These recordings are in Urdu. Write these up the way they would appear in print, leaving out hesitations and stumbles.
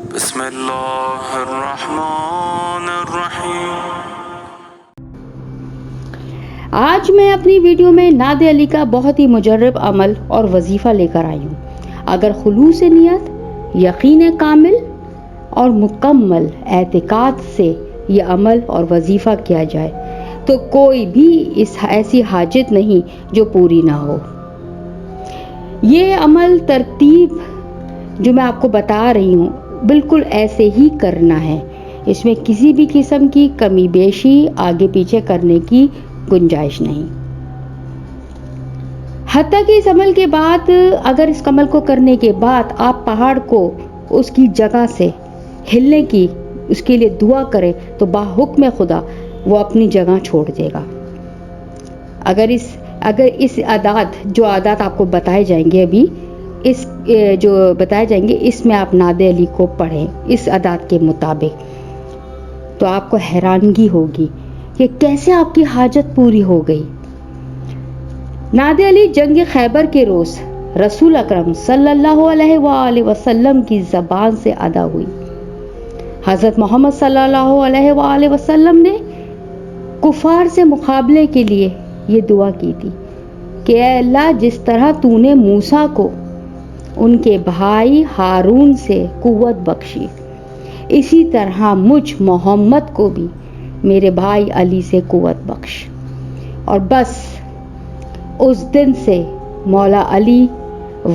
بسم اللہ الرحمن الرحیم۔ آج میں اپنی ویڈیو میں ناد علی کا بہت ہی مجرب عمل اور وظیفہ لے کر آئی ہوں۔ اگر خلوص نیت، یقین کامل اور مکمل اعتقاد سے یہ عمل اور وظیفہ کیا جائے تو کوئی بھی ایسی حاجت نہیں جو پوری نہ ہو۔ یہ عمل ترتیب جو میں آپ کو بتا رہی ہوں بالکل ایسے ہی کرنا ہے، اس میں کسی بھی قسم کی کمی بیشی آگے پیچھے کرنے کی گنجائش نہیں۔ حتیٰ کہ اس عمل کے بعد اگر اس عمل کو کرنے کے بعد آپ پہاڑ کو اس کی جگہ سے ہلنے کی اس کے لیے دعا کریں تو باحکم خدا وہ اپنی جگہ چھوڑ دے گا۔ اگر اس عادات آپ کو بتائے جائیں گے ابھی اس میں آپ ناد علی کو پڑھیں اس عادات کے مطابق تو آپ کو حیرانگی ہوگی کہ کیسے آپ کی حاجت پوری ہو گئی۔ ناد علی جنگ خیبر کے روز رسول اکرم صلی اللہ علیہ وآلہ وسلم کی زبان سے ادا ہوئی۔ حضرت محمد صلی اللہ علیہ وآلہ وسلم نے کفار سے مقابلے کے لیے یہ دعا کی تھی کہ اے اللہ، جس طرح تو نے موسیٰ کو ان کے بھائی ہارون سے قوت بخشی، اسی طرح مجھ محمد کو بھی میرے بھائی علی سے قوت بخش۔ اور بس اس دن سے مولا علی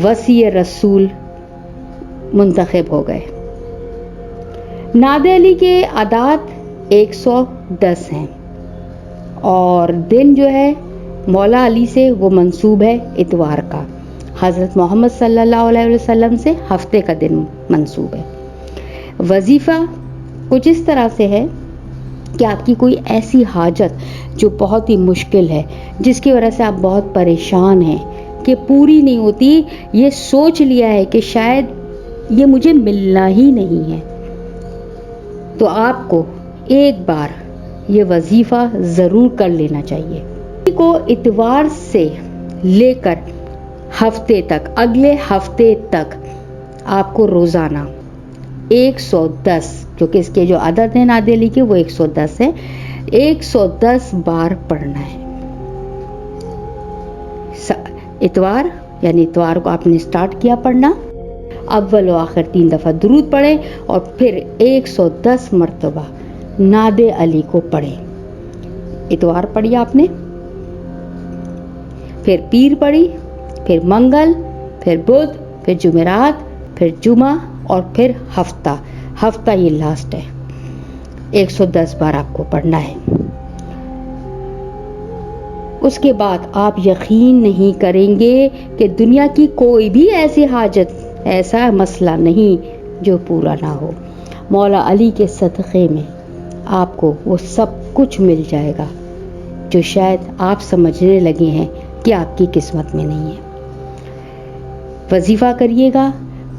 وصی رسول منتخب ہو گئے۔ ناد علی کے عادات 110 ہیں اور دن جو ہے مولا علی سے وہ منسوب ہے اتوار کا، حضرت محمد صلی اللہ علیہ وسلم سے ہفتے کا دن منسوب ہے۔ وظیفہ کچھ اس طرح سے ہے کہ آپ کی کوئی ایسی حاجت جو بہت ہی مشکل ہے، جس کی وجہ سے آپ بہت پریشان ہیں کہ پوری نہیں ہوتی، یہ سوچ لیا ہے کہ شاید یہ مجھے ملنا ہی نہیں ہے، تو آپ کو ایک بار یہ وظیفہ ضرور کر لینا چاہیے۔ کو اتوار سے لے کر ہفتے تک، اگلے ہفتے تک آپ کو روزانہ 110 جو کہ اس کے جو عدد ہیں ناد علی کے وہ 110 ہے، 110 بار پڑھنا ہے۔ اتوار یعنی اتوار کو آپ نے سٹارٹ کیا پڑھنا، اول و آخر 3 دفعہ درود پڑھیں اور پھر 110 مرتبہ ناد علی کو پڑھیں۔ اتوار پڑھی آپ نے، پھر پیر پڑھی، پھر منگل، پھر بدھ، پھر جمعرات، پھر جمعہ اور پھر ہفتہ یہ لاسٹ ہے۔ 110 بار آپ کو پڑھنا ہے۔ اس کے بعد آپ یقین نہیں کریں گے کہ دنیا کی کوئی بھی ایسی حاجت، ایسا مسئلہ نہیں جو پورا نہ ہو۔ مولا علی کے صدقے میں آپ کو وہ سب کچھ مل جائے گا جو شاید آپ سمجھنے لگے ہیں کہ آپ کی قسمت میں نہیں ہے۔ وظیفہ کریے گا،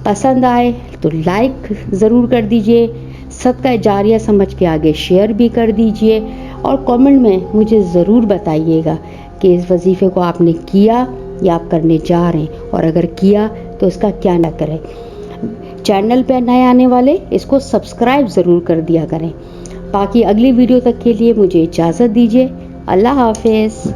پسند آئے تو لائک ضرور کر دیجئے، صدقہ جاریہ سمجھ کے آگے شیئر بھی کر دیجئے اور کامنٹ میں مجھے ضرور بتائیے گا کہ اس وظیفے کو آپ نے کیا یا آپ کرنے جا رہے ہیں، اور اگر کیا تو اس کا کیا نہ کریں۔ چینل پہ نئے آنے والے اس کو سبسکرائب ضرور کر دیا کریں۔ باقی اگلی ویڈیو تک کے لیے مجھے اجازت دیجیے۔ اللہ حافظ۔